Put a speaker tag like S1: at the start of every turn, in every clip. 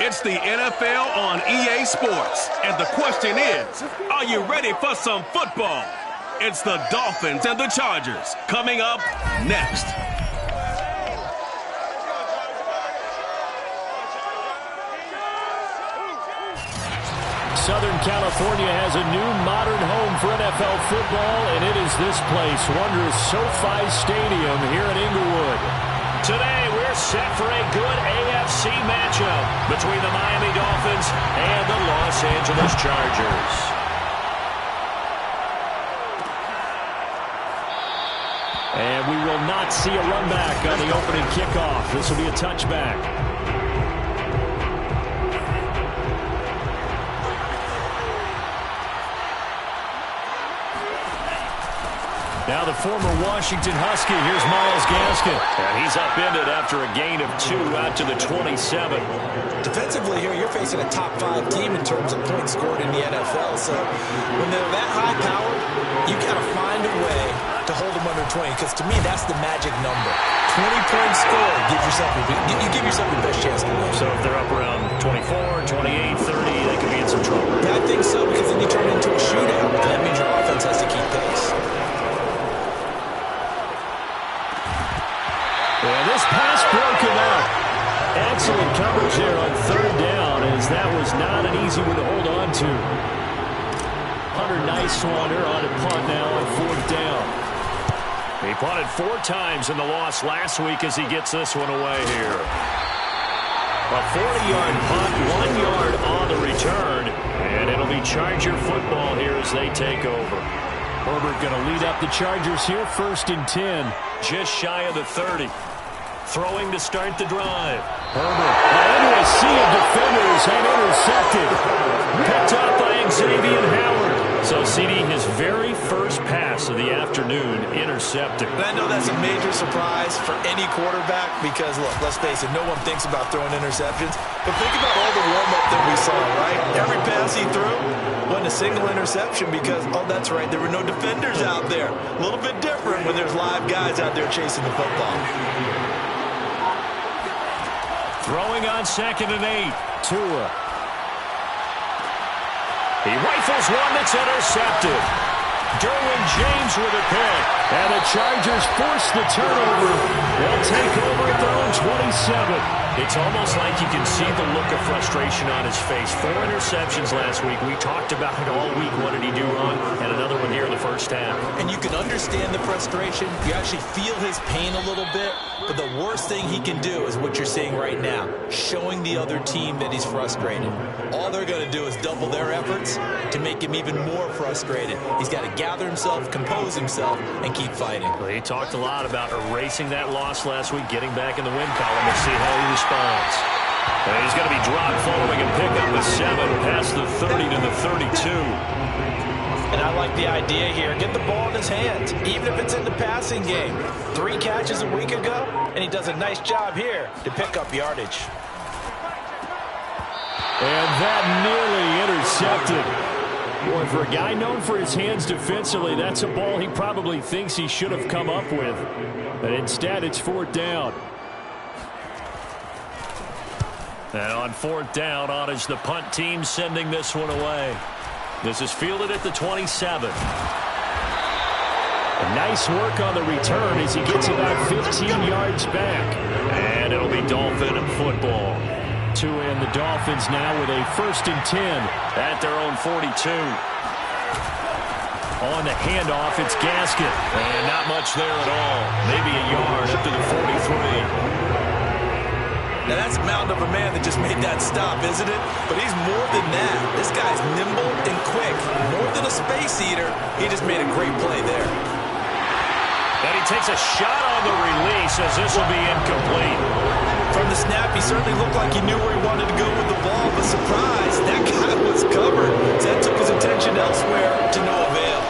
S1: It's the NFL on EA Sports. And the question is, are you ready for some football? It's the Dolphins and the Chargers coming up next.
S2: Southern California has a new modern home for NFL football, and it is this place, wondrous SoFi Stadium here in Inglewood.
S3: Today, we're set for a good AFC matchup between the Miami Dolphins and the Los Angeles Chargers.
S2: And we will not see a run back on the opening kickoff. This will be a touchback. Now the former Washington Husky, here's Myles Gaskin.
S3: And he's upended after a gain of 2 out to the 27.
S4: Defensively here, you're facing a top 5 team in terms of points scored in the NFL. So when they're that high powered, you got to find a way to hold them under 20. Because to me, that's the magic number. 20 points scored gives yourself you give yourself your best chance to win.
S3: So if they're up around 24, 28, 30, they could be in some trouble.
S4: Yeah, I think so, because then you turn it into a shootout. And that means your offense has to keep pace.
S2: And this pass broken up. Excellent coverage there on third down, as that was not an easy one to hold on to. Hunter Nice-Swanner on a punt now on fourth down.
S3: He punted 4 times in the loss last week as he gets this one away here. A 40-yard punt, 1 yard on the return, and it'll be Charger football here as they take over.
S2: Herbert going to lead up the Chargers here, 1st and 10.
S3: Just shy of the 30. Throwing to start the drive.
S2: Herbert into a sea of defenders and intercepted.
S3: Picked up by Xavier Howard. So CD, his very first pass of the afternoon, intercepted.
S4: And I know that's a major surprise for any quarterback because, look, let's face it, no one thinks about throwing interceptions. But think about all the warm-up that we saw, right? Every pass he threw wasn't a single interception because, oh, that's right, there were no defenders out there. A little bit different when there's live guys out there chasing the football.
S3: Throwing on 2nd and 8.
S2: Tua.
S3: He rifles one that's intercepted. Derwin James with a pick.
S2: And the Chargers force the turnover. They'll take over at their own 27.
S3: It's almost like you can see the look of frustration on his face. 4 interceptions last week. We talked about it all week. What did he do wrong? And another one here in the first half.
S4: And you can understand the frustration. You actually feel his pain a little bit. But the worst thing he can do is what you're seeing right now, showing the other team that he's frustrated. All they're going to do is double their efforts to make him even more frustrated. He's got to gather himself, compose himself, and keep fighting.
S3: Well, he talked a lot about erasing that loss last week, getting back in the win column. We'll see how he responds. And he's going to be dropped following a pickup of 7 past the 30 to the 32.
S4: And I like the idea here. Get the ball in his hands, even if it's in the passing game. 3 catches a week ago, and he does a nice job here to pick up yardage.
S2: And that nearly intercepted. Boy, for a guy known for his hands defensively, that's a ball he probably thinks he should have come up with. But instead, it's 4th down.
S3: And on 4th down, on is the punt team sending this one away. This is fielded at the 27.
S2: Nice work on the return as he gets about 15 yards back.
S3: And it'll be Dolphin football.
S2: Tua and the Dolphins now with a 1st and 10.
S3: At their own 42.
S2: On the handoff, it's Gaskin.
S3: And not much there at all. Maybe a yard up to the 43.
S4: Now, that's a mountain of a man that just made that stop, isn't it? But he's more than that. This guy's nimble and quick. More than a space eater, he just made a great play there.
S3: And he takes a shot on the release as this will be incomplete.
S4: From the snap, he certainly looked like he knew where he wanted to go with the ball, but surprise, that guy was covered. So that took his attention elsewhere to no avail.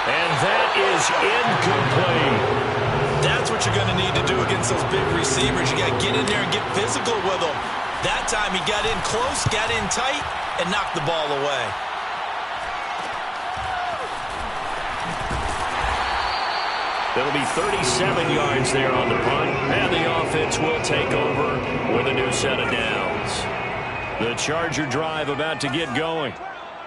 S3: And that is incomplete.
S4: That's what you're going to need to do against those big receivers. You got to get in there and get physical with them. That time he got in close, got in tight, and knocked the ball away.
S3: It'll be 37 yards there on the punt, and the offense will take over with a new set of downs. The Charger drive about to get going.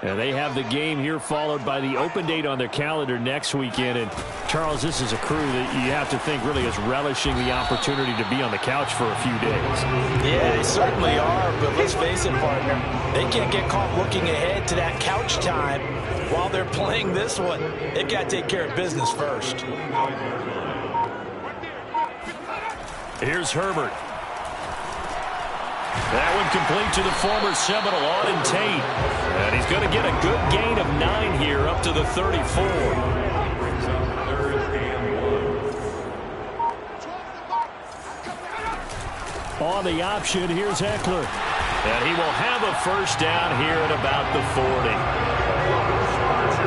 S3: And they have the game here followed by the open date on their calendar next weekend. And, Charles, this is a crew that you have to think really is relishing the opportunity to be on the couch for a few days.
S4: Yeah, they certainly are, but let's face it, partner. They can't get caught looking ahead to that couch time while they're playing this one. They've got to take care of business first.
S3: Here's Herbert. That one complete to the former Seminole, Auden Tate. And he's going to get a good gain of 9 here up to the 34.
S2: On the option, here's Eckler.
S3: And he will have a first down here at about the 40.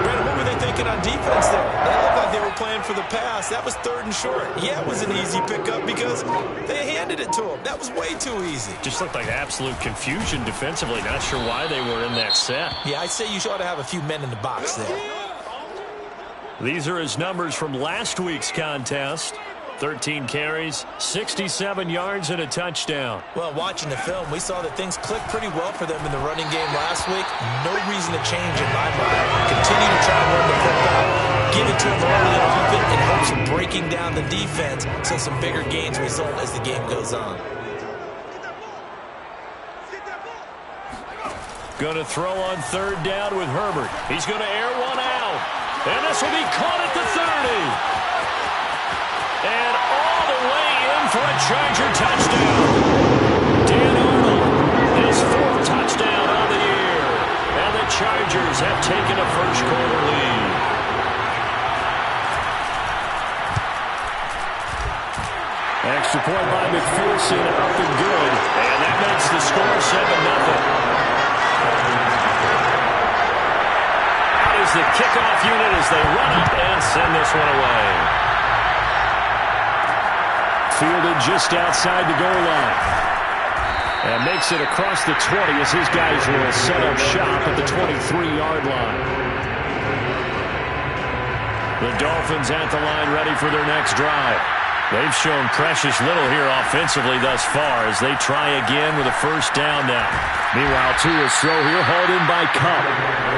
S4: Brandon, what were they thinking on defense there? They looked like they were playing for the pass. That was 3rd and short. Yeah, it was an easy pickup because they handed it to him. That was way too easy.
S3: Just looked like absolute confusion defensively. Not sure why they were in that set.
S4: Yeah, I'd say you ought to have a few men in the box there.
S3: These are his numbers from last week's contest. 13 carries, 67 yards, and a touchdown.
S4: Well, watching the film, we saw that things clicked pretty well for them in the running game last week. No reason to change in my mind. Continue to try and run the football. Give it to them early and often in hopes of breaking down the defense so some bigger gains result as the game goes on.
S3: Going to throw on 3rd down with Herbert. He's going to air one out. And this will be caught at the 30. And all the way in for a Charger touchdown. Dan Arnold, his 4th touchdown on the year. And the Chargers have taken a first-quarter lead.
S2: Extra point by McPherson, up and good.
S3: And that makes the score 7-0. Out is the kickoff unit as they run up and send this one away.
S2: Fielded just outside the goal line. And makes it across the 20 as his guys will set up shop at the 23-yard line.
S3: The Dolphins at the line ready for their next drive. They've shown precious little here offensively thus far as they try again with a first down now.
S2: Meanwhile, Tua's throw here hauled in by Cup.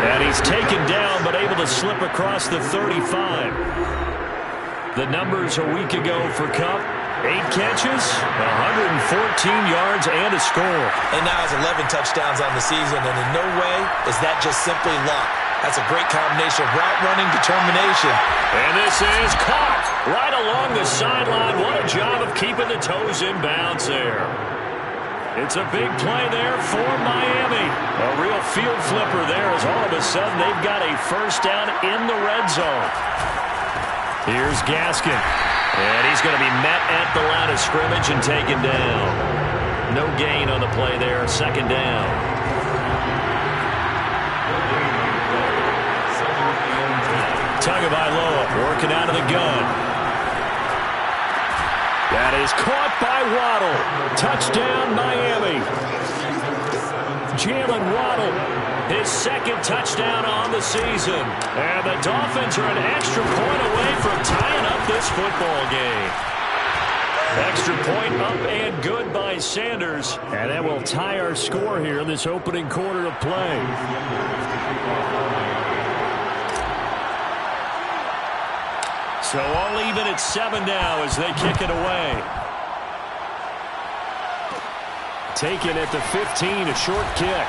S3: And he's taken down but able to slip across the 35. The numbers a week ago for Cup. 8 catches, 114 yards, and a score.
S4: And now has 11 touchdowns on the season, and in no way is that just simply luck. That's a great combination of route running, determination.
S3: And this is caught right along the sideline. What a job of keeping the toes in bounds there. It's a big play there for Miami. A real field flipper there as all of a sudden they've got a first down in the red zone. Here's Gaskin. And he's going to be met at the line of scrimmage and taken down. No gain on the play there. 2nd down. Tagovailoa working out of the gun.
S2: That is caught by Waddle. Touchdown, Miami. Jalen Waddle.
S3: His 2nd touchdown on the season. And the Dolphins are an extra point away from tying up this football game. Extra point up and good by Sanders.
S2: And that will tie our score here in this opening quarter of play.
S3: So all even at 7 now as they kick it away.
S2: Taken at the 15, a short kick.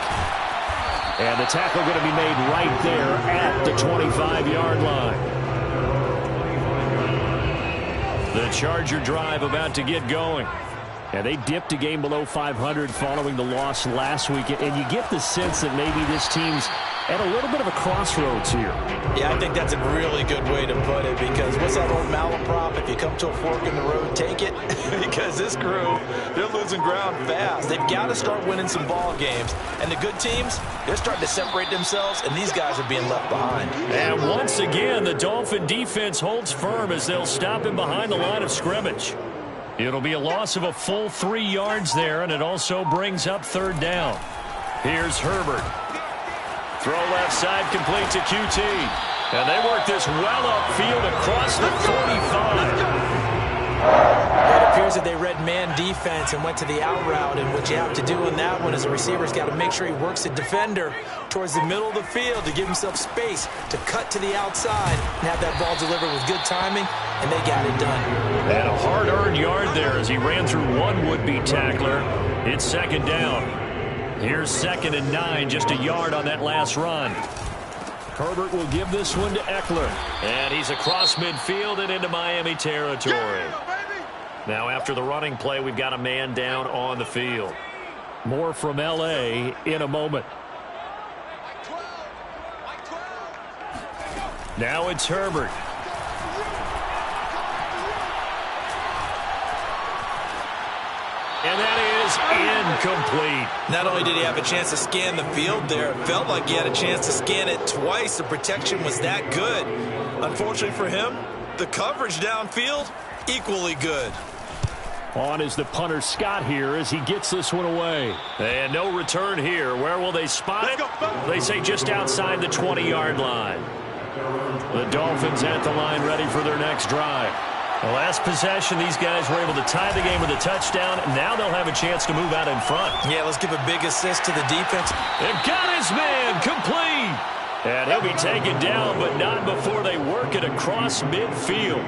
S2: And the tackle going to be made right there at the 25-yard line.
S3: The Charger drive about to get going.
S2: And they dipped a game below 500 following the loss last week. And you get the sense that maybe this team's at a little bit of a crossroads here.
S4: Yeah, I think that's a really good way to put it because what's that old malaprop? If you come to a fork in the road, take it. Because this crew, they're losing ground fast. They've got to start winning some ball games. And the good teams, they're starting to separate themselves, and these guys are being left behind.
S3: And once again, the Dolphin defense holds firm as they'll stop him behind the line of scrimmage. It'll be a loss of a full 3 yards there, and it also brings up 3rd down. Here's Herbert. Throw left side complete to QT. And they work this well upfield across the 45.
S4: It appears that they read man defense and went to the out route, and what you have to do in that one is the receiver's got to make sure he works the defender towards the middle of the field to give himself space to cut to the outside and have that ball delivered with good timing, and they got it done.
S3: And a hard-earned yard there as he ran through one would-be tackler. It's second down. Here's 2nd and 9, just a yard on that last run. Herbert will give this one to Eckler. And he's across midfield and into Miami territory. Now after the running play, we've got a man down on the field. More from LA in a moment. Now it's Herbert. And that is incomplete.
S4: Not only did he have a chance to scan the field there, it felt like he had a chance to scan it twice. The protection was that good. Unfortunately for him, the coverage downfield, equally good.
S2: On is the punter Scott here as he gets this one away.
S3: And no return here. Where will they spot it? They say just outside the 20-yard line. The Dolphins at the line ready for their next drive. The last possession, these guys were able to tie the game with a touchdown. Now they'll have a chance to move out in front.
S4: Yeah, let's give a big assist to the defense.
S3: They've got his man complete. And he'll be taken down, but not before they work it across midfield.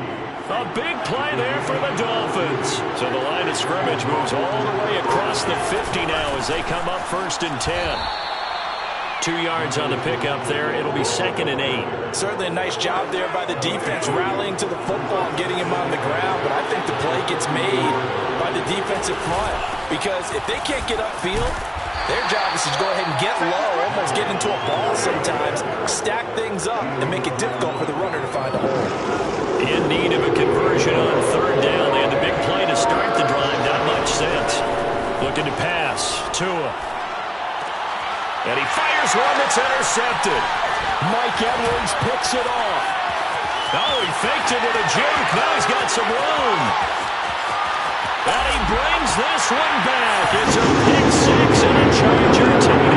S3: A big play there for the Dolphins. So the line of scrimmage moves all the way across the 50 now as they come up 1st and 10. 2 yards on the pickup there. It'll be 2nd and 8.
S4: Certainly a nice job there by the defense rallying to the football and getting him on the ground. But I think the play gets made by the defensive front. Because if they can't get upfield, their job is to go ahead and get low, almost get into a ball sometimes, stack things up, and make it difficult for the runner to find a hole.
S3: In need of a conversion on 3rd down. They had the big play to start the drive. Not much sense. Looking to pass. Tua. And he fires one that's intercepted.
S2: Mike Edwards picks it off.
S3: Oh, he faked it with a juke. Now he's got some room. And he brings this one back. It's a pick 6 and a Charger TD.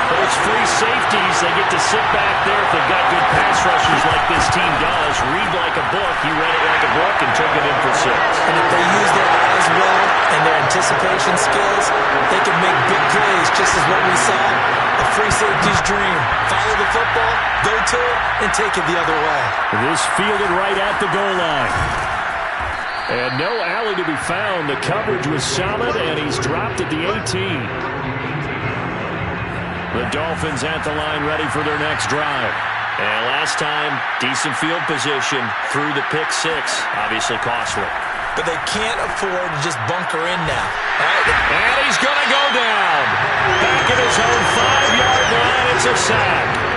S3: Those free safeties, they get to sit back there if they've got good pass rushers like this team does. Read like a book. He read it like a book and took it in for 6.
S4: And if they use their eyes well and their anticipation skills, they can make big plays, just as what we saw. The free safety's dream. Follow the football, go to it, and take it the other way.
S2: This fielded right at the goal line. And no alley to be found. The coverage was solid, and he's dropped at the 18. The Dolphins at the line ready for their next drive. And last time, decent field position through the pick 6. Obviously costly.
S4: But they can't afford to just bunker in now.
S3: Right? And he's going to go down. Back at his own 5-yard line, it's a sack.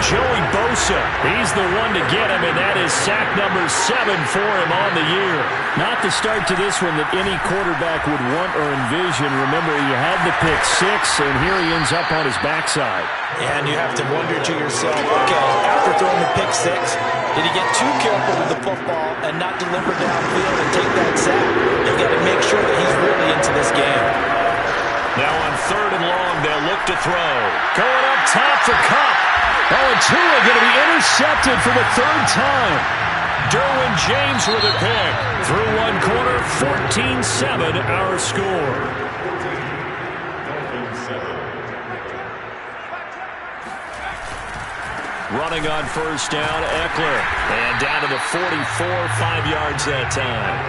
S3: Joey Bosa, he's the one to get him, and that is sack number 7 for him on the year.
S2: Not the start to this one that any quarterback would want or envision. Remember, he had the pick 6, and here he ends up on his backside.
S4: And you have to wonder to yourself, okay, after throwing the pick 6, did he get too careful with the football and not deliver downfield and take that sack? They've got to make sure that he's really into this game.
S3: Now on 3rd and long, they'll look to throw. Going up top for Cup.
S2: Oh, and Tua going to be intercepted for the 3rd time.
S3: Derwin James with a pick. Through one quarter, 14-7 our score. Running on 1st down, Eckler. And down to the 44, 5 yards that time.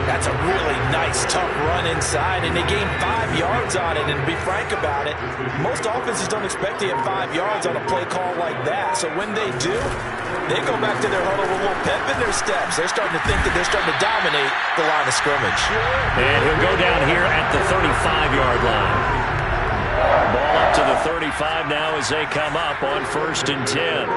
S4: That's a really nice, tough run inside, and they gained 5 yards on it. And to be frank about it, most offenses don't expect to get 5 yards on a play call like that. So when they do, they go back to their huddle with a little pep in their steps. They're starting to think that they're starting to dominate the line of scrimmage.
S3: And he'll go down here at the 35-yard line. Ball up to the 35 now as they come up on 1st and 10.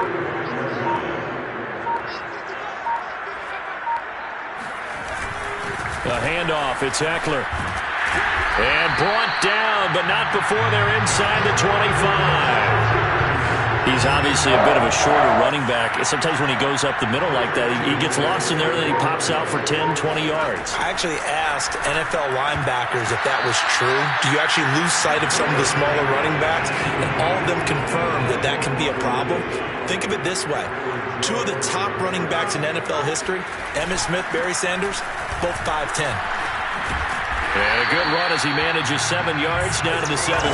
S3: A handoff, it's Eckler. And brought down, but not before they're inside the 25. He's
S2: He's obviously a bit of a shorter running back. Sometimes when he goes up the middle like that, he gets lost in there, and then he pops out for 10, 20 yards.
S4: I actually asked NFL linebackers if that was true. Do you actually lose sight of some of the smaller running backs? And all of them confirmed that that can be a problem. Think of it this way. Two of the top running backs in NFL history, Emmitt Smith, Barry Sanders, both 5'10".
S2: And a good run as he manages 7 yards down to the 17.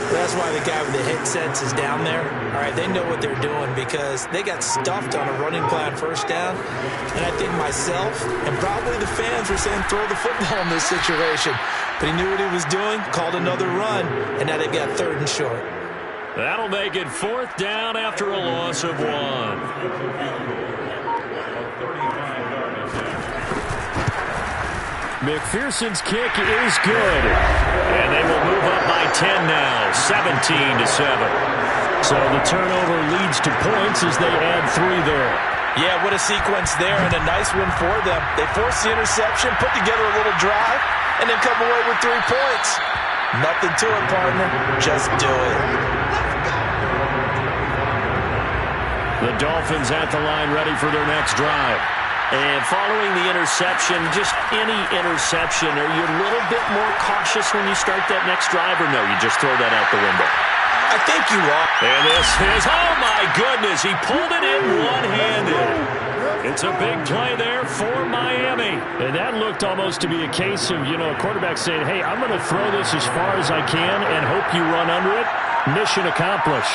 S4: That's why the guy with the headsets is down there. All right, they know what they're doing because they got stuffed on a running play on first down. And I think myself and probably the fans were saying throw the football in this situation. But he knew what he was doing, called another run, and now they've got 3rd and short.
S2: That'll make it 4th down after a loss of 1. McPherson's kick is good. And they will move up by 10 now, 17-7. So the turnover leads to points as they add 3 there.
S4: Yeah, what a sequence there, and a nice one for them. They forced the interception, put together a little drive, and then come away with 3 points. Nothing to it, partner. Just do it.
S2: The Dolphins at the line ready for their next drive. And following the interception, just any interception, are you a little bit more cautious when you start that next drive, or no, you just throw that out the window?
S4: I think you are.
S2: And this is, oh my goodness, he pulled it in one-handed. It's a big play there for Miami. And that looked almost to be a case of, a quarterback saying, hey, I'm going to throw this as far as I can and hope you run under it. Mission accomplished.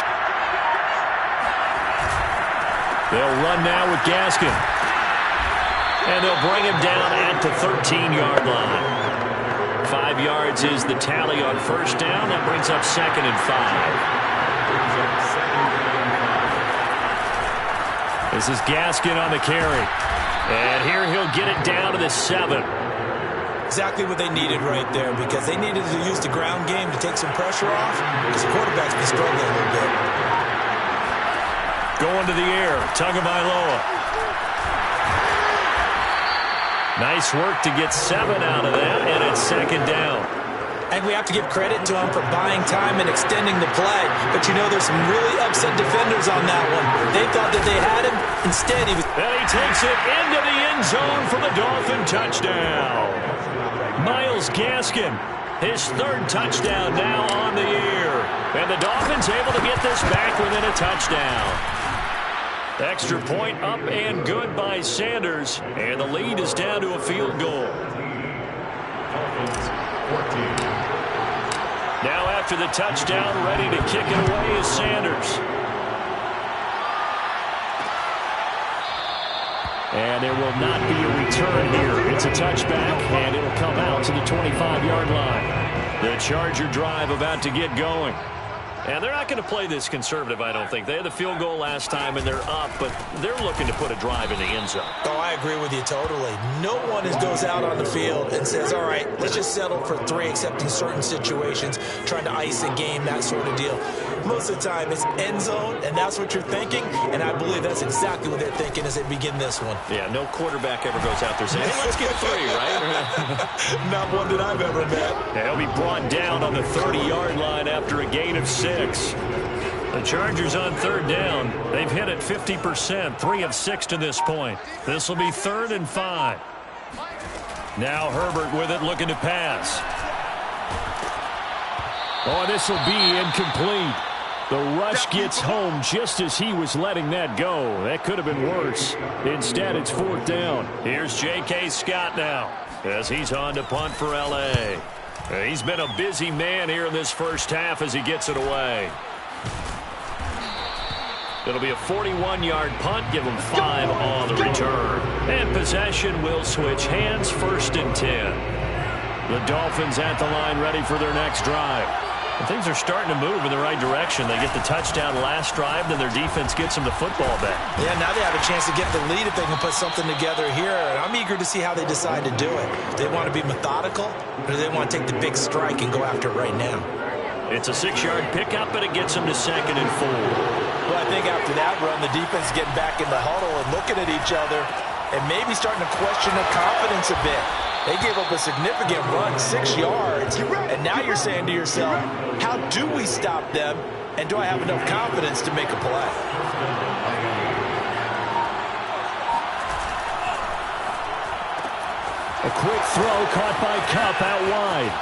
S2: They'll run now with Gaskin. And they'll bring him down at the 13-yard line. 5 yards is the tally on first down. That brings up 2nd and 5. This is Gaskin on the carry. And here he'll get it down to the 7.
S4: Exactly what they needed right there, because they needed to use the ground game to take some pressure off, because the quarterback's been struggling a little bit.
S2: Going to the air, Tagovailoa. Nice work to get 7 out of that, and it's 2nd down.
S4: And we have to give credit to him for buying time and extending the play. But there's some really upset defenders on that one. They thought that they had him. Instead, he was...
S2: And he takes it into the end zone for the Dolphin touchdown. Myles Gaskin, his 3rd touchdown now on the year. And the Dolphins able to get this back within a touchdown. Extra point up and good by Sanders. And the lead is down to a field goal. Now after the touchdown, ready to kick it away is Sanders. And there will not be a return here. It's a touchback, and it'll come out to the 25-yard line. The Charger drive about to get going. And they're not going to play this conservative, I don't think. They had the field goal last time, and they're up, but they're looking to put a drive in the end zone.
S4: Oh, I agree with you totally. No one goes out on the field and says, all right, let's just settle for 3, except in certain situations, trying to ice a game, that sort of deal. Most of the time, it's end zone, and that's what you're thinking, and I believe that's exactly what they're thinking as they begin this one.
S2: Yeah, no quarterback ever goes out there saying, hey, let's get 3, right?
S4: Not one that I've ever met.
S2: Yeah, he'll be brought down on the 30-yard line after a gain of 6. The Chargers on 3rd down. They've hit it 50%, 3 of 6 to this point. This will be 3rd and 5. Now Herbert with it, looking to pass. Oh, this will be incomplete. The rush gets home just as he was letting that go. That could have been worse. Instead, it's 4th down. Here's J.K. Scott now as he's on to punt for L.A. He's been a busy man here in this first half as he gets it away. It'll be a 41-yard punt. Give him 5 on the return. And possession will switch hands, 1st and 10. The Dolphins at the line ready for their next drive. And things are starting to move in the right direction. They get the touchdown last drive, then their defense gets them the football back.
S4: Yeah, now they have a chance to get the lead if they can put something together here. And I'm eager to see how they decide to do it. Do they want to be methodical, or do they want to take the big strike and go after it right now?
S2: It's a 6-yard pickup, but it gets them to 2nd and 4.
S4: Well, I think after that run, the defense getting back in the huddle and looking at each other and maybe starting to question their confidence a bit. They gave up a significant run, 6 yards, and now you're saying to yourself, how do we stop them, and do I have enough confidence to make a play?
S2: A quick throw caught by Kupp out wide.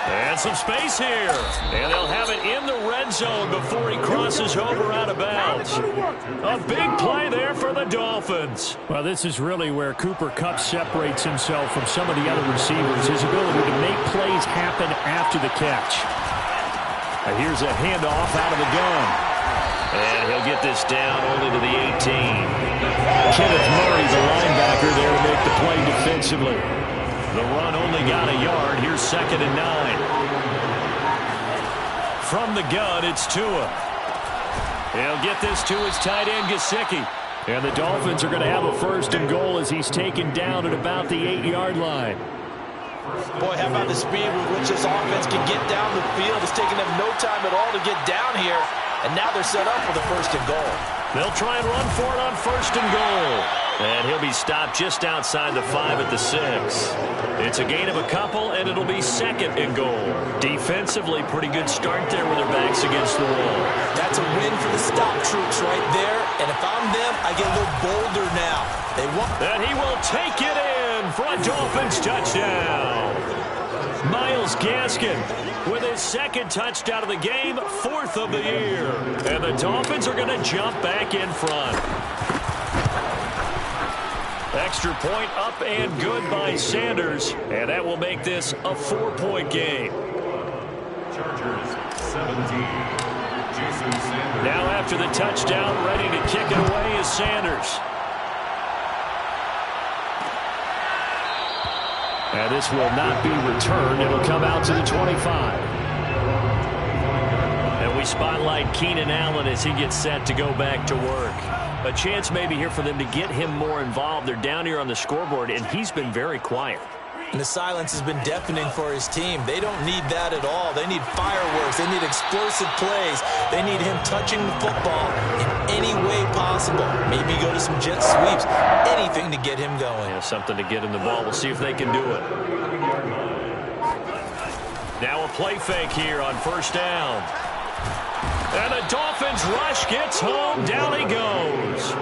S3: And some space here. And they'll have it in the red zone before he crosses over out of bounds. A big play there for the Dolphins.
S2: Well, this is really where Cooper Kupp separates himself from some of the other receivers. His ability to make plays happen after the catch. Here's a handoff out of the gun.
S3: And he'll get this down only to the 18.
S2: Kenneth Murray, the linebacker, there to make the play defensively.
S3: The run only got a yard. Here's 2nd and 9. From the gun, it's Tua. He'll get this to his tight end, Gesicki.
S2: And the Dolphins are going to have a 1st and goal as he's taken down at about the 8-yard line.
S4: Boy, how about the speed with which this offense can get down the field? It's taken them no time at all to get down here. And now they're set up for the 1st and goal.
S3: They'll try and run for it on 1st and goal. And he'll be stopped just outside the 5 at the 6. It's a gain of a couple, and it'll be 2nd and goal. Defensively, pretty good start there with their backs against the wall.
S4: That's a win for the stop troops right there. And if I'm them, I get a little bolder now.
S3: And he will take it in for a Dolphins touchdown. Myles Gaskin with his 2nd touchdown of the game, 4th of the year. And the Dolphins are going to jump back in front. Extra point up and good by Sanders. And that will make this a 4-point game.
S5: Chargers 17. Jason Sanders.
S3: Now after the touchdown, ready to kick it away is Sanders.
S2: And this will not be returned. It'll come out to the 25.
S3: And we spotlight Keenan Allen as he gets set to go back to work. A chance maybe here for them to get him more involved. They're down here on the scoreboard, and he's been very quiet.
S4: And the silence has been deafening for his team. They don't need that at all. They need fireworks. They need explosive plays. They need him touching the football in any way possible. Maybe go to some jet sweeps. Anything to get him going.
S3: Yeah, something to get him the ball. We'll see if they can do it. Now a play fake here on 1st down. And the Dolphins rush gets home. Down he goes.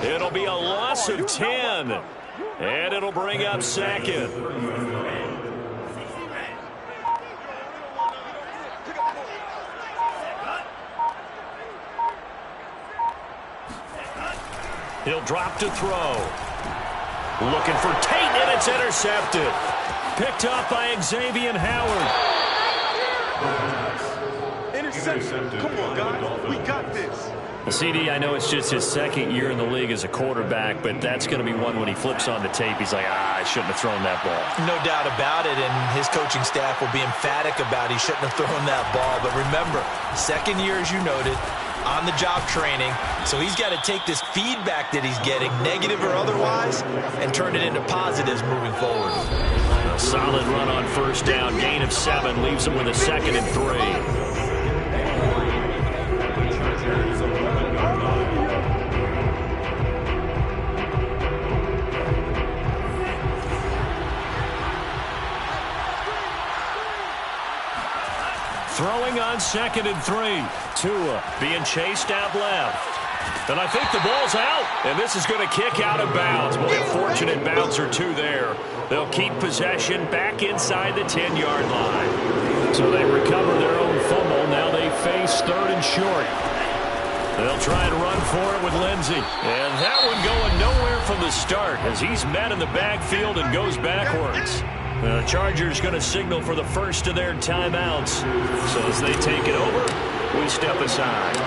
S3: It'll be a loss of 10. And it'll bring up 2nd. He'll drop to throw. Looking for Tate, and it's intercepted. Picked up by Xavier Howard.
S5: Intercepted. Come on, guys. We got this.
S3: CD, I know it's just his 2nd year in the league as a quarterback, but that's going to be one when he flips on the tape. He's like, I shouldn't have thrown that ball.
S4: No doubt about it, and his coaching staff will be emphatic about he shouldn't have thrown that ball. But remember, 2nd year, as you noted, on-the-job training, so he's got to take this feedback that he's getting, negative or otherwise, and turn it into positives moving forward.
S3: A solid run on 1st down, gain of 7, leaves him with a 2nd and 3. Throwing on 2nd and 3. Tua being chased out left. And I think the ball's out. And this is going to kick out of bounds. Boy, a fortunate bounce or two there. They'll keep possession back inside the 10-yard line. So they recover their own fumble. Now they face 3rd and short. They'll try and run for it with Lindsey. And that one going nowhere from the start as he's met in the backfield and goes backwards. The Chargers going to signal for the first of their timeouts. So as they take it over, we step aside.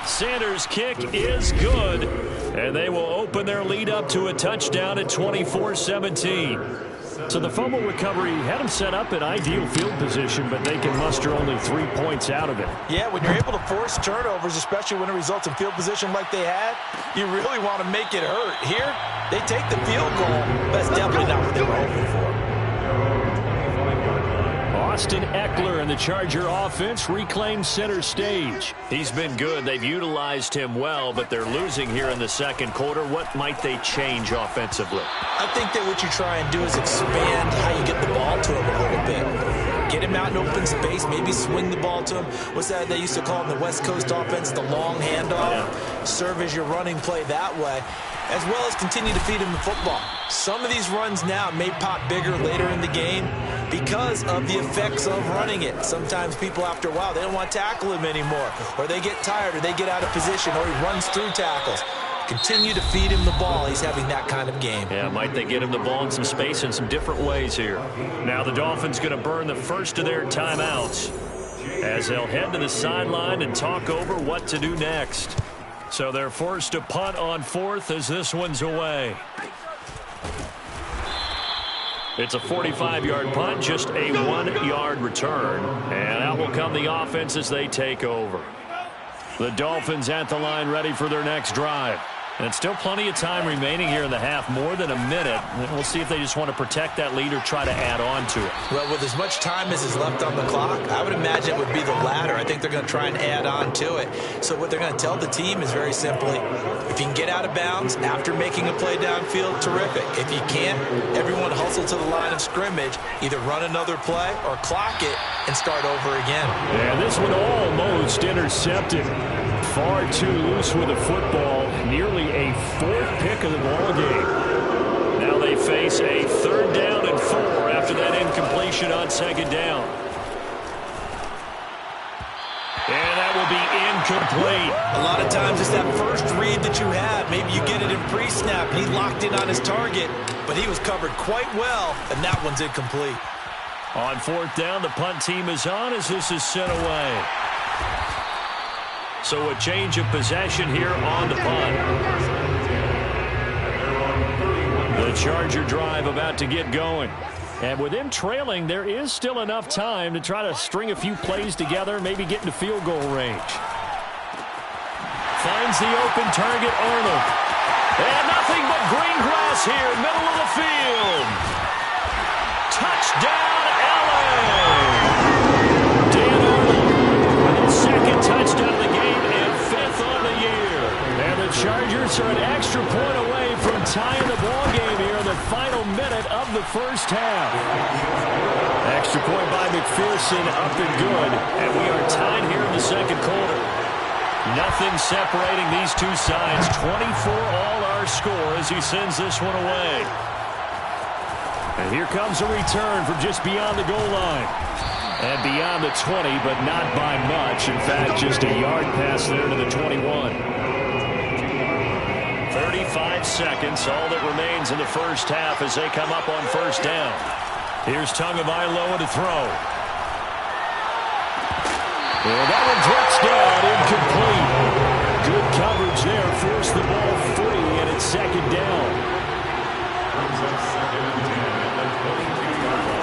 S3: Sanders' kick is good. And they will open their lead up to a touchdown at 24-17. So the fumble recovery had them set up in ideal field position, but they can muster only 3 points out of it.
S4: Yeah, when you're able to force turnovers, especially when it results in field position like they had, you really want to make it hurt. Here, they take the field goal. That's definitely not what they were hoping for.
S2: Austin Eckler and the Charger offense reclaim center stage.
S3: He's been good. They've utilized him well, but they're losing here in the second quarter. What might they change offensively?
S4: I think that what you try and do is expand how you get the ball to him a little bit. Get him out in open space, maybe swing the ball to him. What's that they used to call in the West Coast offense, the long handoff? Yeah. Serve as your running play that way, as well as continue to feed him the football. Some of these runs now may pop bigger later in the game because of the effects of running it. Sometimes people, after a while, they don't want to tackle him anymore, or they get tired, or they get out of position, or he runs through tackles. Continue to feed him the ball. He's having that kind of game.
S3: Yeah, might they get him the ball in some space in some different ways here. Now the Dolphins going to burn the first of their timeouts as they'll head to the sideline and talk over what to do next. So they're forced to punt on fourth as this one's away. It's a 45-yard punt, just a 1-yard return. And out will come the offense as they take over. The Dolphins at the line ready for their next drive. And still plenty of time remaining here in the half, more than a minute. We'll see if they just want to protect that lead or try to add on to it.
S4: Well, with as much time as is left on the clock, I would imagine it would be the latter. I think they're going to try and add on to it. So what they're going to tell the team is very simply, if you can get out of bounds after making a play downfield, terrific. If you can't, everyone hustle to the line of scrimmage, either run another play or clock it and start over again.
S2: And this one almost intercepted. Far too loose with the football. Nearly a fourth pick of the ball game. Now they face a 3rd down and 4 after that incompletion on 2nd down. And that will be incomplete.
S4: A lot of times it's that first read that you have. Maybe you get it in pre-snap and he locked in on his target, but he was covered quite well, and that one's incomplete.
S2: On 4th down, the punt team is on as this is sent away. So a change of possession here on the punt. The Charger drive about to get going. And with them trailing, there is still enough time to try to string a few plays together, maybe get into field goal range. Finds the open target, Arnold. And nothing but green grass here, middle of the field. Touchdown, LA! Dan Arnold with his 2nd touchdown of the game and 5th on the year. And the Chargers are an extra point away from tying the ball game here in the final minute of the first half. Extra point by McPherson, up and good. And we are tied here in the second quarter. Nothing separating these two sides. 24 all our score as he sends this one away. And here comes a return from just beyond the goal line. And beyond the 20, but not by much. In fact, just a yard pass there to the 21. 35 seconds, all that remains in the first half as they come up on 1st down. Here's Tagovailoa to throw. And that one drops down, incomplete. Good coverage there, forced the ball free, and it's 2nd down.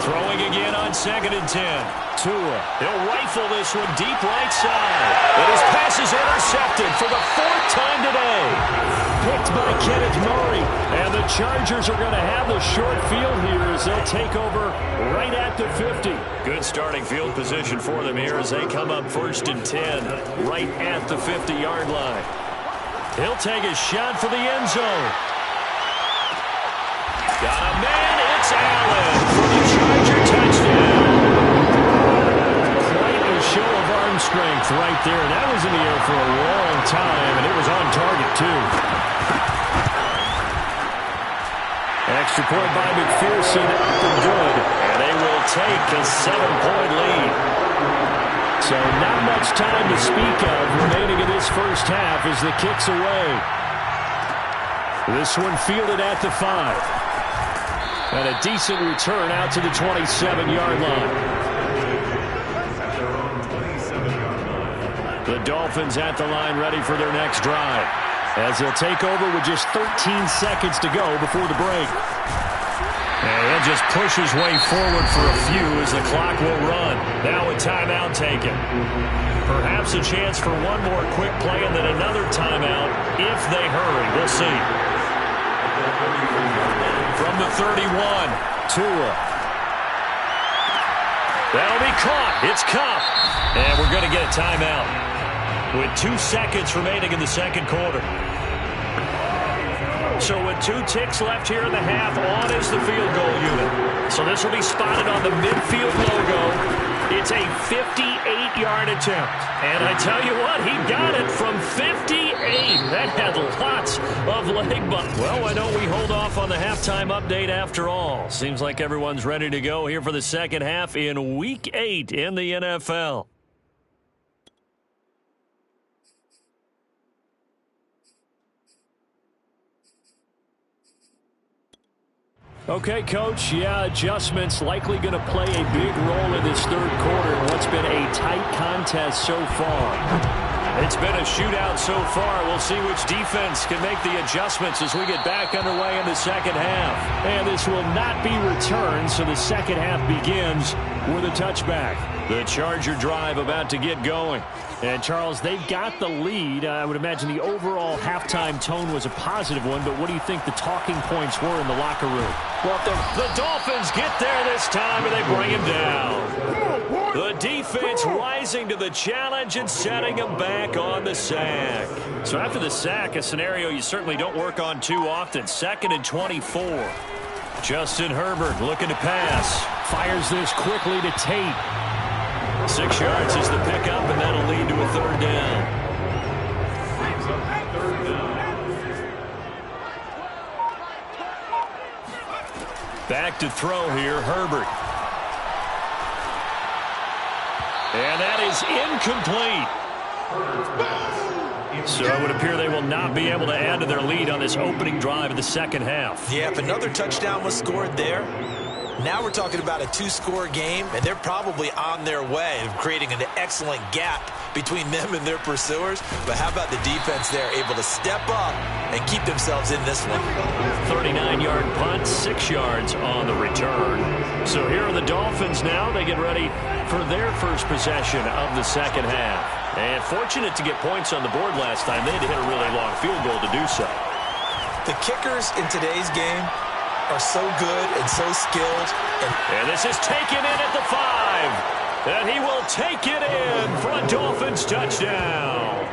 S2: Throwing again on 2nd and 10. Tua. He'll rifle this one deep right side. And his pass is intercepted for the 4th time today. Picked by Kenneth Murray. And the Chargers are going to have the short field here as they'll take over right at the 50. Good starting field position for them here as they come up 1st and 10 right at the 50-yard line. He'll take a shot for the end zone. Got a man, it's Allen for the Charger touchdown. Quite a show of arm strength right there. That was in the air for a long time, and it was on target, too. Extra point by McPherson, up and good. And they will take a 7-point lead. So not much time to speak of remaining in this first half as the kick's away. This one fielded at the 5. And a decent return out to the 27-yard line. The Dolphins at the line ready for their next drive as they'll take over with just 13 seconds to go before the break. And he'll just push his way forward for a few as the clock will run. Now a timeout taken. Perhaps a chance for one more quick play and then another timeout if they hurry. We'll see. From the 31, Tua.
S3: That'll be caught. It's Cup. And we're going to get a timeout with 2 seconds remaining in the second quarter. So with 2 ticks left here in the half, on is the field goal unit. So this will be spotted on the midfield logo. It's a 58-yard attempt. And I tell you what, he got it from 58. That had lots of leg bump. Well, why don't we hold off on the halftime update after all? Seems like everyone's ready to go here for the second half in Week 8 in the NFL. Okay, Coach, adjustments likely going to play a big role in this third quarter in what's been a tight contest so far. It's been a shootout so far. We'll see which defense can make the adjustments as we get back underway in the second half. And this will not be returned, so the second half begins with a touchback. The Charger drive about to get going. And, Charles, they've got the lead. I would imagine the overall halftime tone was a positive one, but what do you think the talking points were in the locker room? Well, the Dolphins get there this time, and they bring him down. The defense rising to the challenge and setting him back on the sack. So after the sack, a scenario you certainly don't work on too often. 2nd and 24. Justin Herbert looking to pass. Fires this quickly to Tate. 6 yards is the pickup, and that'll lead to a third down. Back to throw here, Herbert. And that is incomplete. So it would appear they will not be able to add to their lead on this opening drive of the second half.
S4: Yeah, if another touchdown was scored there, now we're talking about a 2-score game, and they're probably on their way of creating an excellent gap between them and their pursuers. But how about the defense there, able to step up and keep themselves in this one?
S3: 39-yard punt, 6 yards on the return. So here are the Dolphins now. They get ready for their first possession of the second half. And fortunate to get points on the board last time. They had to hit a really long field goal to do so.
S4: The kickers in today's game are so good and so skilled.
S3: And this is taken in at the 5. And he will take it in for a Dolphins touchdown.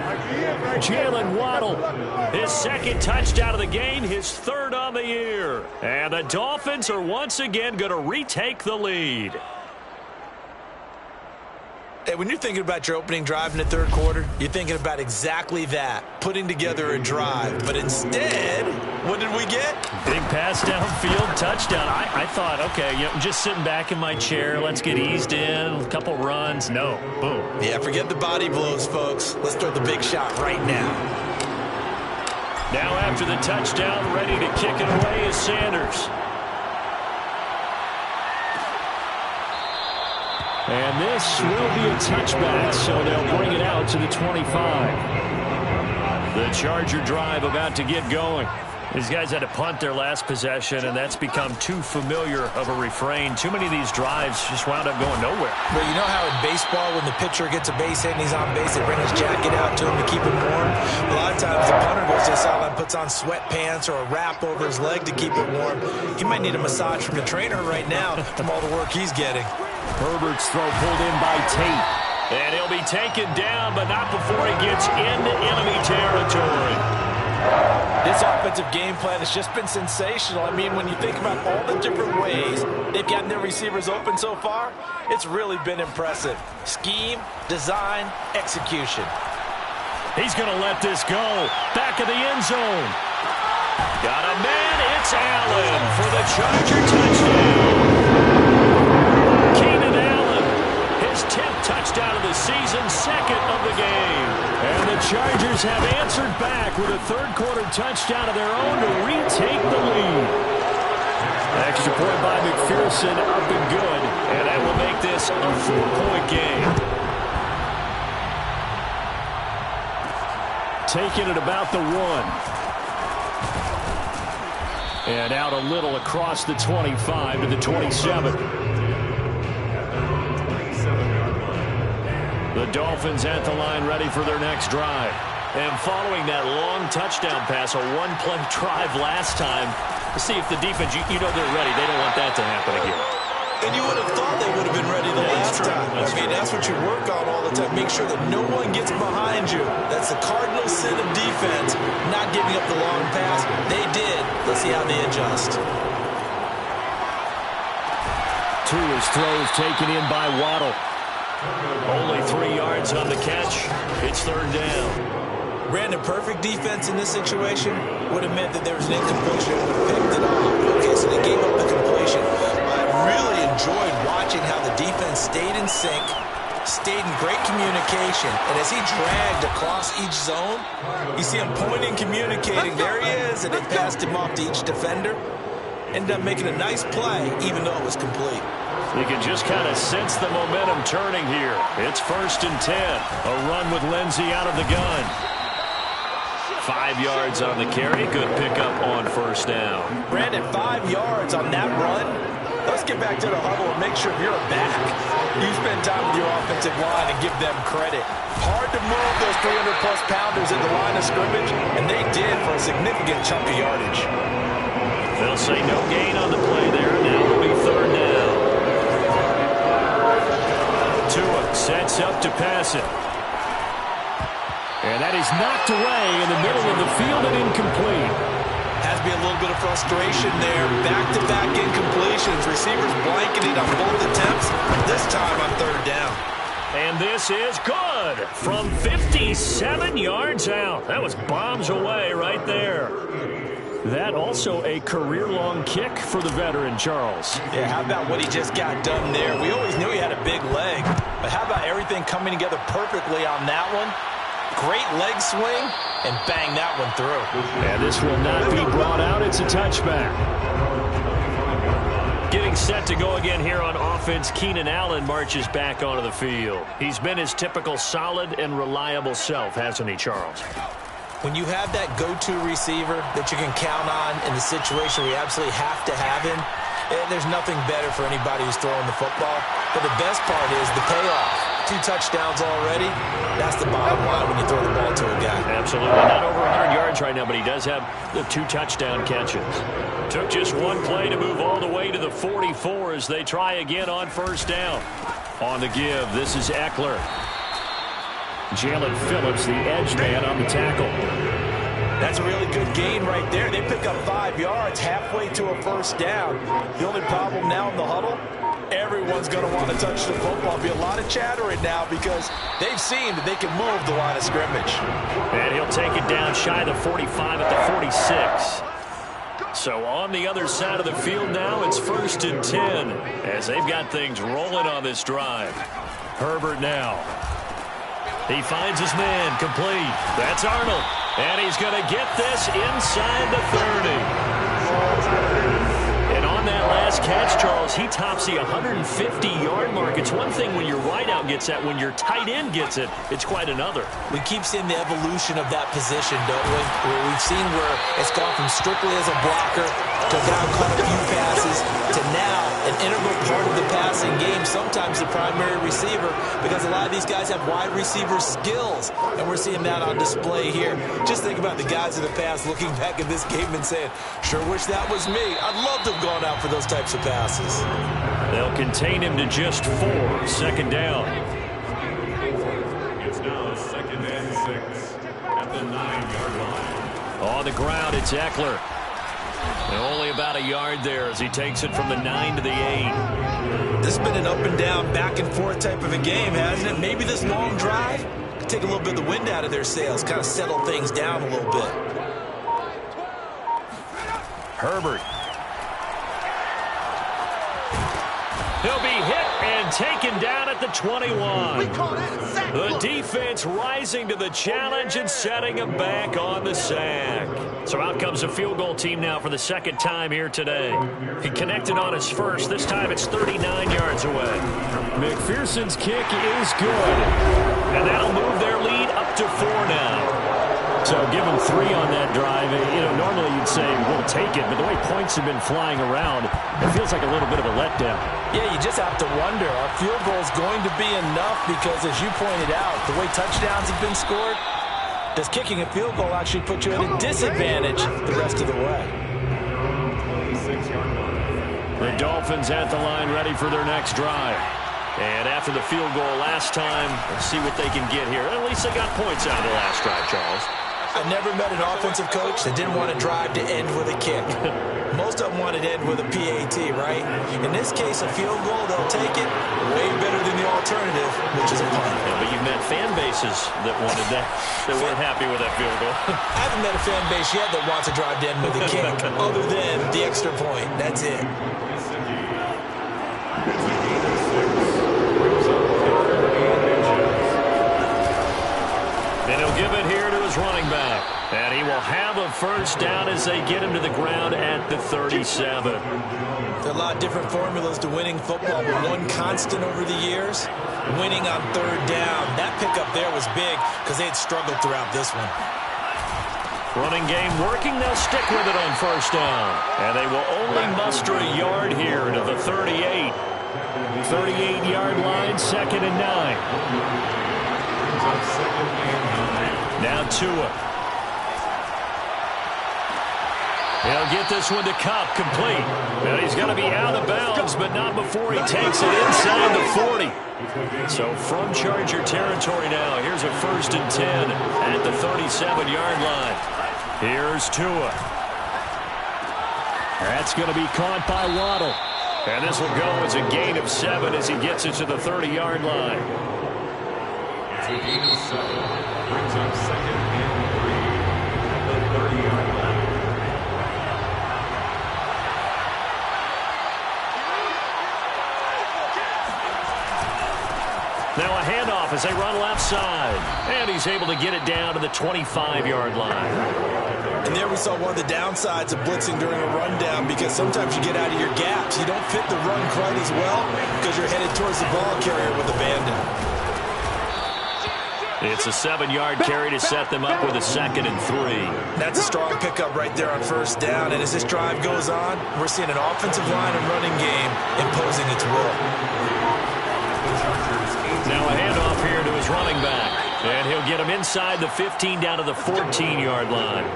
S3: Jalen Waddle, his second touchdown of the game, his third on the year. And the Dolphins are once again going to retake the lead.
S4: Hey, when you're thinking about your opening drive in the third quarter, you're thinking about exactly that, putting together a drive. But instead, what did we get?
S3: Big pass downfield, touchdown. I thought, okay, I'm just sitting back in my chair. Let's get eased in, a couple runs. No, boom.
S4: Yeah, forget the body blows, folks. Let's throw the big shot right now.
S3: Now after the touchdown, ready to kick it away is Sanders. And this will be a touchback, so they'll bring it out to the 25. The Charger drive about to get going. These guys had to punt their last possession, and that's become too familiar of a refrain. Too many of these drives just wound up going nowhere.
S4: Well, you know how in baseball, when the pitcher gets a base hit and he's on base, they bring his jacket out to him to keep him warm? A lot of times the punter goes to the sideline, puts on sweatpants or a wrap over his leg to keep it warm. He might need a massage from the trainer right now from all the work he's getting.
S3: Herbert's throw pulled in by Tate. And he'll be taken down, but not before he gets into enemy territory.
S6: This offensive game plan has just been sensational. I mean, when you think about all the different ways they've gotten their receivers open so far, it's really been impressive. Scheme, design, execution.
S3: He's going to let this go. Back of the end zone. Got a man. It's Allen for the Charger touchdown. Keenan Allen, his 10th touchdown of the season, second of the game. And the Chargers have answered back with a third-quarter touchdown of their own to retake the lead. Extra point by McPherson, up and good. And that will make this a 4-point game. Taking it about the 1. And out a little across the 25 to the 27. The Dolphins at the line ready for their next drive. And following that long touchdown pass, a one-play drive last time, to see if the defense, you know they're ready. They don't want that to happen again.
S6: And you would have thought they would have been ready the last time. That's what you work on all the time. Make sure that no one gets behind you. That's the cardinal sin of defense, not giving up the long pass. They did. Let's see how they adjust.
S2: Tua's throws taken in by Waddle. Only 3 yards on the catch. It's third down.
S6: Brandon, perfect defense in this situation would have meant that there was an incompletion and would have picked it off. Okay, so they gave up the completion. I really enjoyed watching how the defense stayed in sync, stayed in great communication, and as he dragged across each zone, you see him pointing, communicating. There he is, and they passed him off to each defender. Ended up making a nice play, even though it was complete.
S2: You can just kind of sense the momentum turning here. It's 1st and 10. A run with Lindsey out of the gun. 5 yards on the carry. Good pickup on first down.
S6: Brandon, 5 yards on that run. Let's get back to the huddle and make sure you're back. You spend time with your offensive line and give them credit. Hard to move those 300-plus pounders at the line of scrimmage, and they did for a significant chunk of yardage.
S2: They'll say no gain on the play there. Now it'll be third down. Tua sets up to pass it. And that is knocked away in the middle of the field and incomplete.
S6: Has to be a little bit of frustration there. Back-to-back incompletions. Receivers blanketed on both attempts, this time on third down.
S2: And this is good from 57 yards out. That was bombs away right there. That also a career-long kick for the veteran, Charles.
S6: Yeah, how about what he just got done there? We always knew he had a big leg, but how about everything coming together perfectly on that one? Great leg swing, and bang that one through.
S2: And this will not be brought out. It's a touchback. Getting set to go again here on offense, Keenan Allen marches back onto the field. He's been his typical solid and reliable self, hasn't he, Charles?
S6: When you have that go-to receiver that you can count on in the situation where you absolutely have to have him, there's nothing better for anybody who's throwing the football. But the best part is the payoff. 2 touchdowns already. That's the bottom line when you throw the ball to a guy.
S2: Absolutely. Not over 100 yards right now, but he does have the 2 touchdown catches. Took just one play to move all the way to the 44 as they try again on first down. On the give, this is Eckler. Jalen Phillips, the edge man, on the tackle.
S6: That's a really good gain right there. They pick up 5 yards halfway to a first down. The only problem now in the huddle, everyone's going to want to touch the football. There'll be a lot of chattering now because they've seen that they can move the line of scrimmage.
S2: And he'll take it down shy of the 45 at the 46. So on the other side of the field now, it's 1st and 10 as they've got things rolling on this drive. Herbert now. He finds his man, complete. That's Arnold. And he's going to get this inside the 30. And on that last catch, Charles, he tops the 150-yard mark. It's one thing when your wideout gets that. When your tight end gets it, it's quite another.
S6: We keep seeing the evolution of that position, don't we? Where we've seen where it's gone from strictly as a blocker to now caught a few passes to now an integral part of the passing game, sometimes the primary receiver, because a lot of these guys have wide receiver skills, and we're seeing that on display here. Just think about the guys of the past looking back at this game and saying, sure wish that was me. I'd love to have gone out for those types of passes.
S2: They'll contain him to just 4. Second down.
S5: It's now 2nd and 6 at the 9-yard line.
S2: On the ground, it's Eckler. And only about a yard there as he takes it from the 9 to the 8.
S6: This has been an up and down, back and forth type of a game, hasn't it? Maybe this long drive could take a little bit of the wind out of their sails, kind of settle things down a little bit.
S2: Herbert. He'll be hit and taken down at the 21. The defense rising to the challenge and setting him back on the sack. So out comes a field goal team now for the second time here today. He connected on his first. This time it's 39 yards away. McPherson's kick is good. And that'll move their lead up to 4 now. So give them 3 on that drive. You know, normally you'd say we'll take it, but the way points have been flying around, it feels like a little bit of a letdown.
S6: Yeah, you just have to wonder, are field goals going to be enough? Because as you pointed out, the way touchdowns have been scored, does kicking a field goal actually put you at a disadvantage the rest of the way?
S3: The Dolphins at the line ready for their next drive. And after the field goal last time, let's see what they can get here. At least they got points out of the last drive, Charles.
S6: I never met an offensive coach that didn't want to drive to end with a kick. Most of them wanted to end with a PAT, right? In this case, a field goal, they'll take it way better than the alternative, which is a punt.
S3: Yeah, but you've met fan bases that wanted that, that weren't happy with that field goal.
S6: I haven't met a fan base yet that wants to drive to end with a kick, other than the extra point. That's it.
S3: And he'll give it here to his running back. And he will have a first down as they get him to the ground at the 37.
S6: There are a lot of different formulas to winning football, but one constant over the years, winning on third down. That pickup there was big because they had struggled throughout this one.
S3: Running game working. They'll stick with it on first down. And they will only muster a yard here to the 38. 38-yard line, 2nd and 9. Now Tua. He'll get this one to Cup, complete. And he's going to be out of bounds, but not before he takes it inside the 40. So from Charger territory now, here's a 1st and 10 at the 37-yard line. Here's Tua.
S2: That's going to be caught by Waddle.
S3: And this will go as a gain of 7 as he gets it to the 30-yard line.
S5: It's a gain of 7. Brings up 2nd and 3 at the 30-yard line.
S3: Now a handoff as they run left side. And he's able to get it down to the 25-yard line.
S6: And there we saw one of the downsides of blitzing during a rundown, because sometimes you get out of your gaps. You don't fit the run quite as well because you're headed towards the ball carrier with abandon.
S3: It's a 7-yard carry to set them up with a 2nd and 3.
S6: That's a strong pickup right there on first down. And as this drive goes on, we're seeing an offensive line and running game imposing its will.
S3: Now a handoff here to his running back. And he'll get him inside the 15 down to the 14-yard line.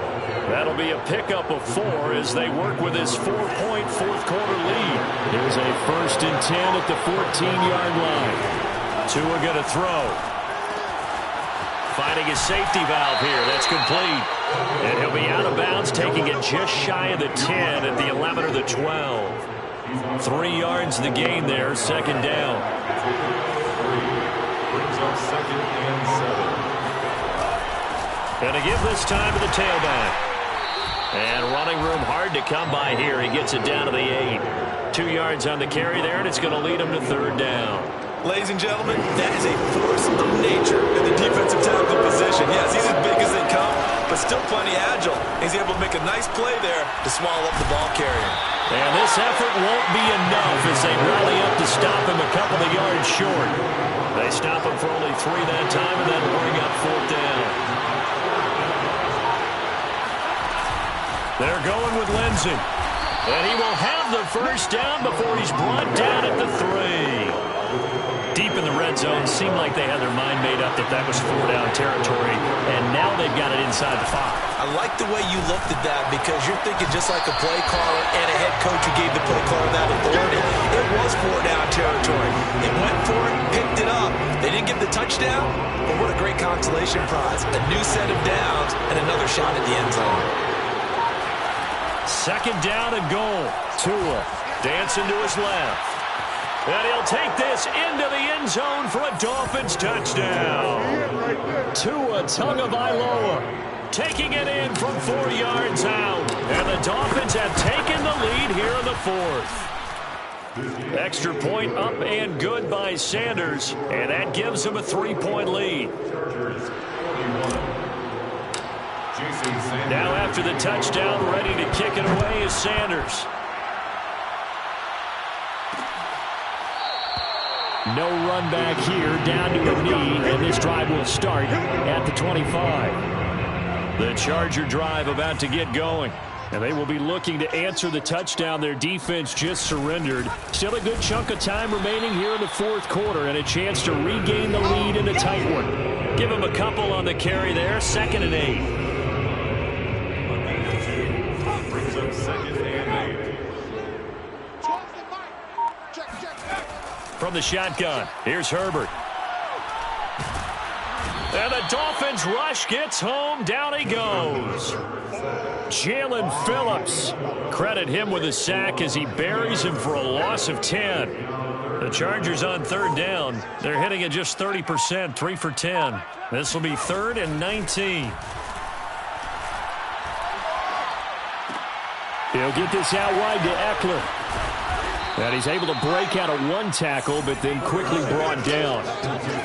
S3: That'll be a pickup of 4 as they work with his 4-point fourth-quarter lead.
S2: Here's a 1st and 10 at the 14-yard line.
S3: Tua going to throw. Finding his safety valve here. That's complete. And he'll be out of bounds, taking it just shy of the 10 at the 11 or the 12. 3 yards the gain there, 2nd down.
S5: Brings up 2nd and 7.
S3: And to give this time to the tailback. And running room hard to come by here. He gets it down to the 8. 2 yards on the carry there, and it's going to lead him to 3rd down.
S6: Ladies and gentlemen, that is a force of nature in the defensive tackle position. Yes, he's as big as they come, but still plenty agile. He's able to make a nice play there to swallow up the ball carrier.
S3: And this effort won't be enough as they rally up to stop him a couple of yards short. They stop him for only 3 that time, and then bring up 4th down. They're going with Lindsey. And he will have the first down before he's brought down at the 3. Deep in the red zone, seemed like they had their mind made up that that was 4-down territory, and now they've got it inside the 5.
S6: I like the way you looked at that, because you're thinking just like a play caller and a head coach who gave the play caller that authority. It was 4-down territory. They went for it, picked it up. They didn't get the touchdown, but what a great consolation prize. A new set of downs and another shot at the end zone.
S3: 2nd down and goal. Tua dancing to his left. And he'll take this into the end zone for a Dolphins touchdown.
S2: Tua Tagovailoa
S3: taking it in from 4 yards out. And the Dolphins have taken the lead here in the 4th. Extra point up and good by Sanders. And that gives him a 3-point lead. Now after the touchdown, ready to kick it away is Sanders.
S2: No run back here, down to a knee, and this drive will start at the 25.
S3: The Charger drive about to get going.
S2: And they will be looking to answer the touchdown their defense just surrendered. Still a good chunk of time remaining here in the 4th quarter, and a chance to regain the lead in a tight one.
S3: Give him a couple on the carry there, 2nd and 8.
S5: Brings up 2nd and 8.
S2: from the shotgun. Here's Herbert. And the Dolphins rush gets home. Down he goes. Jalen Phillips. Credit him with a sack as he buries him for a loss of 10. The Chargers on third down. They're hitting at just 30%, 3 for 10. This will be 3rd and 19. He'll get this out wide to Eckler. And he's able to break out of one tackle, but then quickly brought down.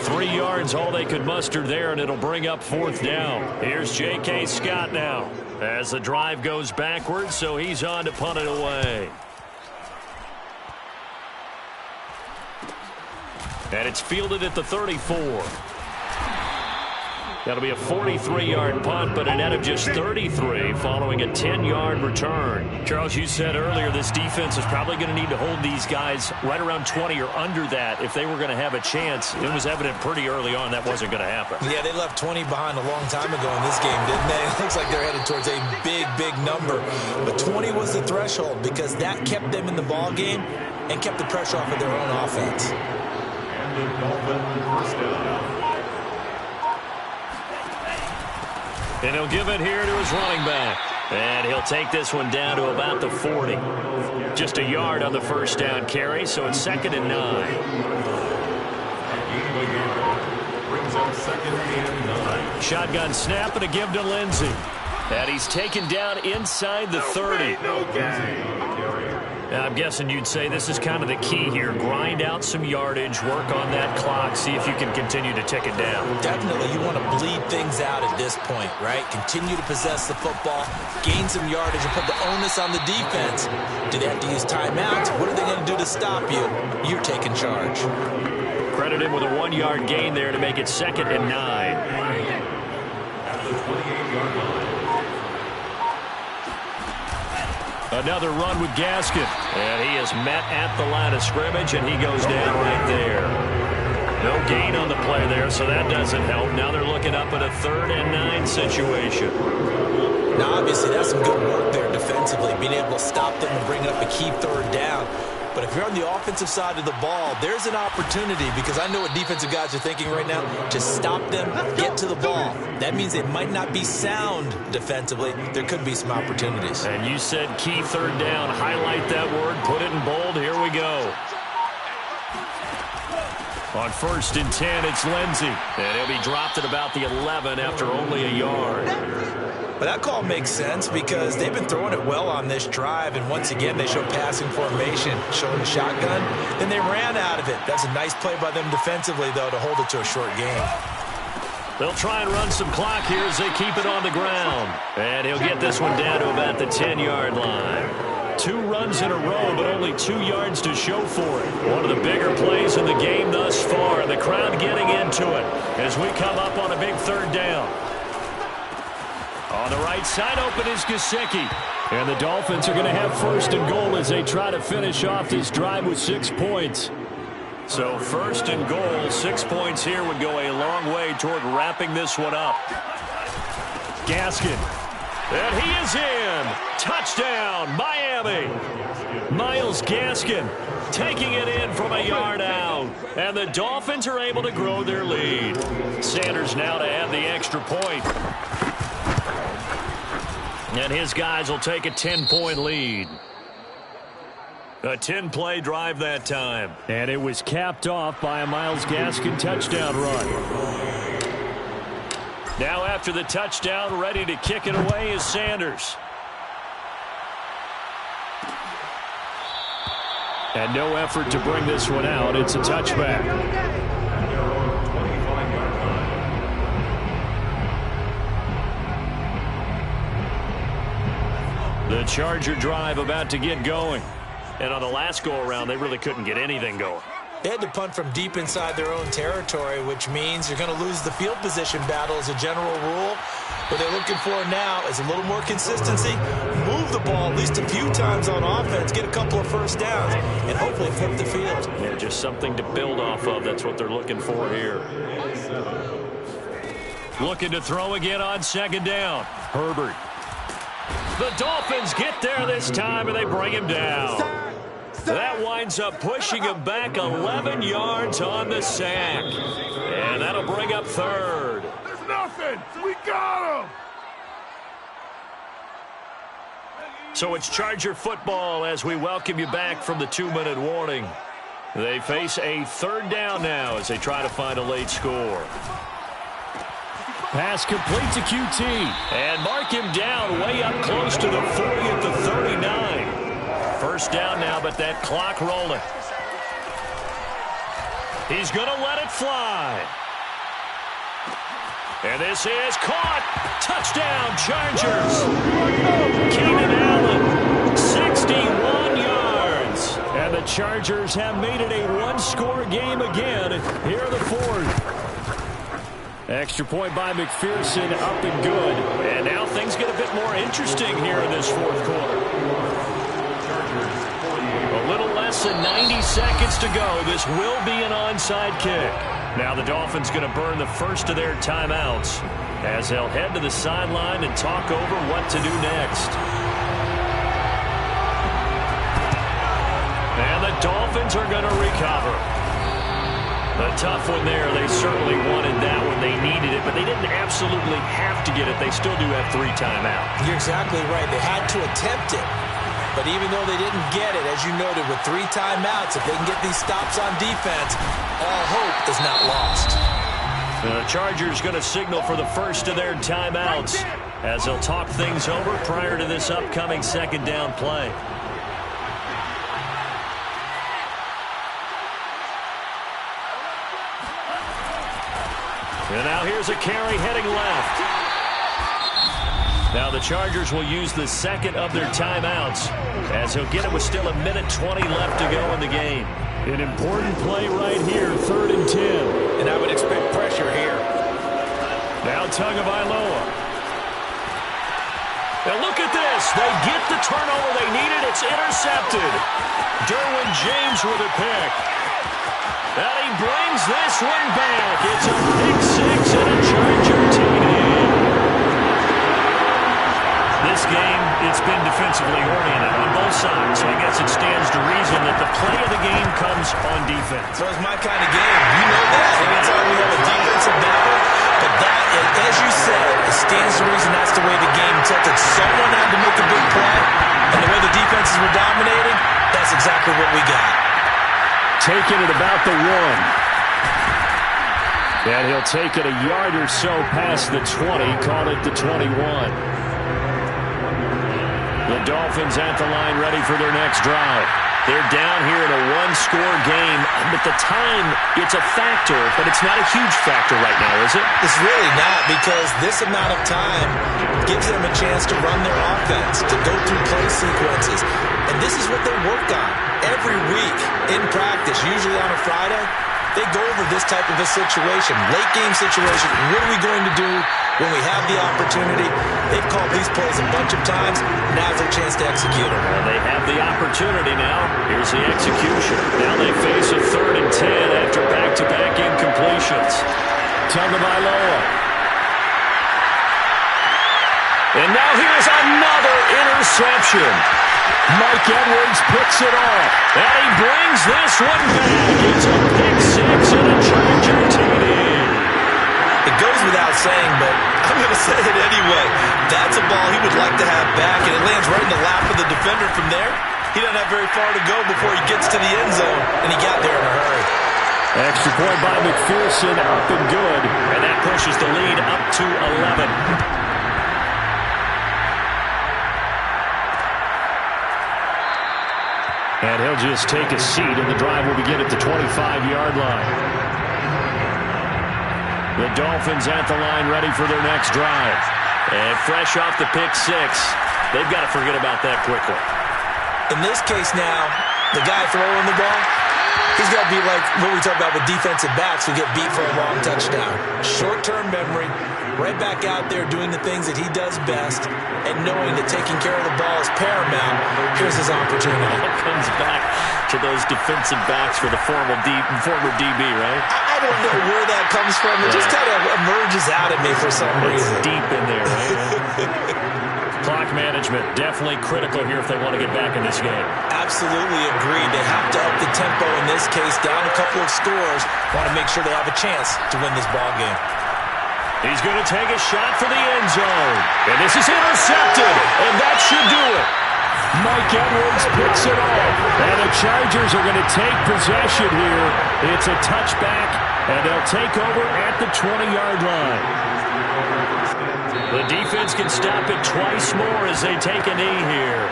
S2: 3 yards, all they could muster there, and it'll bring up 4th down. Here's J.K. Scott now as the drive goes backwards, so he's on to punt it away. And it's fielded at the 34. That'll be a 43-yard punt, but a net of just 33 following a 10-yard return. Charles, you said earlier this defense is probably going to need to hold these guys right around 20 or under that if they were going to have a chance. It was evident pretty early on that wasn't going to happen.
S6: Yeah, they left 20 behind a long time ago in this game, didn't they? It looks like they're headed towards a big, big number. But 20 was the threshold because that kept them in the ball game and kept the pressure off of their own offense.
S5: And the Dolphins first down.
S2: And he'll give it here to his running back. And he'll take this one down to about the 40. Just a yard on the first down carry, so it's 2nd and 9.
S5: Brings up 2nd and 9.
S2: Shotgun snap and a give to Lindsey. And he's taken down inside the 30. Now, I'm guessing you'd say this is kind of the key here. Grind out some yardage, work on that clock, see if you can continue to tick it down.
S6: Definitely, you want to bleed things out at this point, right? Continue to possess the football, gain some yardage, and put the onus on the defense. Do they have to use timeouts? What are they going to do to stop you? You're taking charge.
S2: Credit him with a 1-yard gain there to make it 2nd and 9.
S5: At the 28-yard line.
S2: Another run with Gaskin. And he is met at the line of scrimmage, and he goes down right there. No gain on the play there, so that doesn't help. Now they're looking up at a 3rd and 9 situation.
S6: Now, obviously, that's some good work there defensively, being able to stop them and bring up a key 3rd down. But if you're on the offensive side of the ball, there's an opportunity, because I know what defensive guys are thinking right now, to stop them, get to the ball. That means they might not be sound defensively. There could be some opportunities.
S2: And you said key 3rd down. Highlight that word. Put it in bold. Here we go. On 1st and 10, it's Lindsey. And he'll be dropped at about the 11 after only a yard.
S6: But that call makes sense because they've been throwing it well on this drive, and once again they show passing formation, showing the shotgun. Then they ran out of it. That's a nice play by them defensively, though, to hold it to a short game.
S2: They'll try and run some clock here as they keep it on the ground. And he'll get this one down to about the 10-yard line. 2 runs in a row, but only 2 yards to show for it. One of the bigger plays in the game thus far, and the crowd getting into it as we come up on a big 3rd down. On the right side, open is Gesicki. And the Dolphins are going to have 1st and goal as they try to finish off this drive with 6 points. So 1st and goal, 6 points here would go a long way toward wrapping this one up. Gaskin. And he is in. Touchdown, Miami. Myles Gaskin taking it in from a yard out. And the Dolphins are able to grow their lead. Sanders now to add the extra point. And his guys will take a 10-point lead. A 10-play drive that time. And it was capped off by a Myles Gaskin touchdown run. Now after the touchdown, ready to kick it away is Sanders. And no effort to bring this one out. It's a touchback. The Charger drive about to get going. And on the last go-around, they really couldn't get anything going.
S6: They had to punt from deep inside their own territory, which means you're going to lose the field position battle as a general rule. What they're looking for now is a little more consistency, move the ball at least a few times on offense, get a couple of 1st downs, and hopefully flip the field.
S2: Yeah, just something to build off of. That's what they're looking for here. Looking to throw again on 2nd down. Herbert. The Dolphins get there this time, and they bring him down.
S3: That winds up pushing him back 11 yards on the sack. And that'll bring up third.
S7: There's nothing. We got him.
S3: So it's Charger football as we welcome you back from the 2-minute warning. They face a third down now as they try to find a late score.
S2: Pass complete to QT.
S3: And mark him down way up close to the 40 at the 39. First down now, but that clock rolling. He's going to let it fly. And this is caught. Touchdown, Chargers. Keenan Allen, 61 yards.
S2: And the Chargers have made it a one-score game again. Here are the fourth. Extra point by McPherson, up and good.
S3: And now things get a bit more interesting here in this fourth quarter. A little less than 90 seconds to go. This will be an onside kick. Now the Dolphins going to burn the first of their timeouts as they'll head to the sideline and talk over what to do next. And the Dolphins are going to recover. A tough one there. They certainly wanted that one. They needed it, but they didn't absolutely have to get it. They still do have 3 timeouts.
S6: You're exactly right. They had to attempt it. But even though they didn't get it, as you noted, with 3 timeouts, if they can get these stops on defense, all hope is not lost.
S3: The Chargers going to signal for the first of their timeouts as they'll talk things over prior to this upcoming second down play. And now here's a carry heading left. Now the Chargers will use the second of their timeouts as he'll get it with still 1:20 left to go in the game.
S2: An important play right here, 3rd and 10.
S6: And I would expect pressure here.
S2: Now Tagovailoa.
S3: Now look at this. They get the turnover they needed. It's intercepted. Derwin James with a pick. And he brings this one back. It's a pick 6 and a Charger TD. This game, it's been defensively oriented on both sides, so I guess it stands to reason that the play of the game comes on defense.
S6: So it's my kind of game. You know that. Anytime we have a defensive battle, but that, as you said, it stands to reason that's the way the game tilted. Someone had to make a big play, and the way the defenses were dominating, that's exactly what we got.
S2: Taking it about the 1. And he'll take it a yard or so past the 20, call it the 21. The Dolphins at the line ready for their next drive. They're down here in a one-score game, but the time, it's a factor, but it's not a huge factor right now, is it?
S6: It's really not, because this amount of time gives them a chance to run their offense, to go through play sequences. And this is what they work on every week in practice, usually on a Friday. They go over this type of a situation, late game situation. What are we going to do when we have the opportunity? They've called these plays a bunch of times. Now's their chance to execute them.
S3: Well, they have the opportunity now. Here's the execution. Now they face a 3rd and 10 after back-to-back incompletions.
S2: Tagovailoa.
S3: And now here's another interception.
S2: Mike Edwards picks it off.
S3: And he brings this one back. It's a pick 6 and a Charger TD.
S6: It goes without saying, but I'm going to say it anyway. That's a ball he would like to have back, and it lands right in the lap of the defender from there. He doesn't have very far to go before he gets to the end zone, and he got there in a hurry.
S2: Extra point by McPherson, up and good.
S3: And that pushes the lead up to 11.
S2: And he'll just take a seat, and the drive will begin at the 25-yard line. The Dolphins at the line ready for their next drive. And fresh off the pick 6, they've got to forget about that quickly.
S6: In this case now, the guy throwing the ball, he's got to be like what we talk about with defensive backs who get beat for a long touchdown. Short-term memory, right back out there doing the things that he does best, and knowing that taking care of the ball is paramount. Here's his opportunity.
S3: It comes back to those defensive backs for the former DB, right?
S6: I don't know where that comes from. It just kind of emerges out at me for some reason.
S3: Deep in there, right? Clock management, definitely critical here if they want to get back in this game.
S6: Absolutely agreed. They have to up the tempo in this case, down a couple of scores. Want to make sure they have a chance to win this ball game.
S3: He's going to take a shot for the end zone. And this is intercepted, and that should do it.
S2: Mike Edwards picks it off. And the Chargers are going to take possession here. It's a touchback, and they'll take over at the 20-yard line.
S3: The defense can stop it twice more as they take a knee here.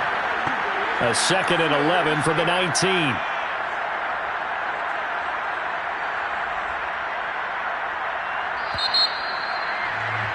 S2: A 2nd and 11 from the 19.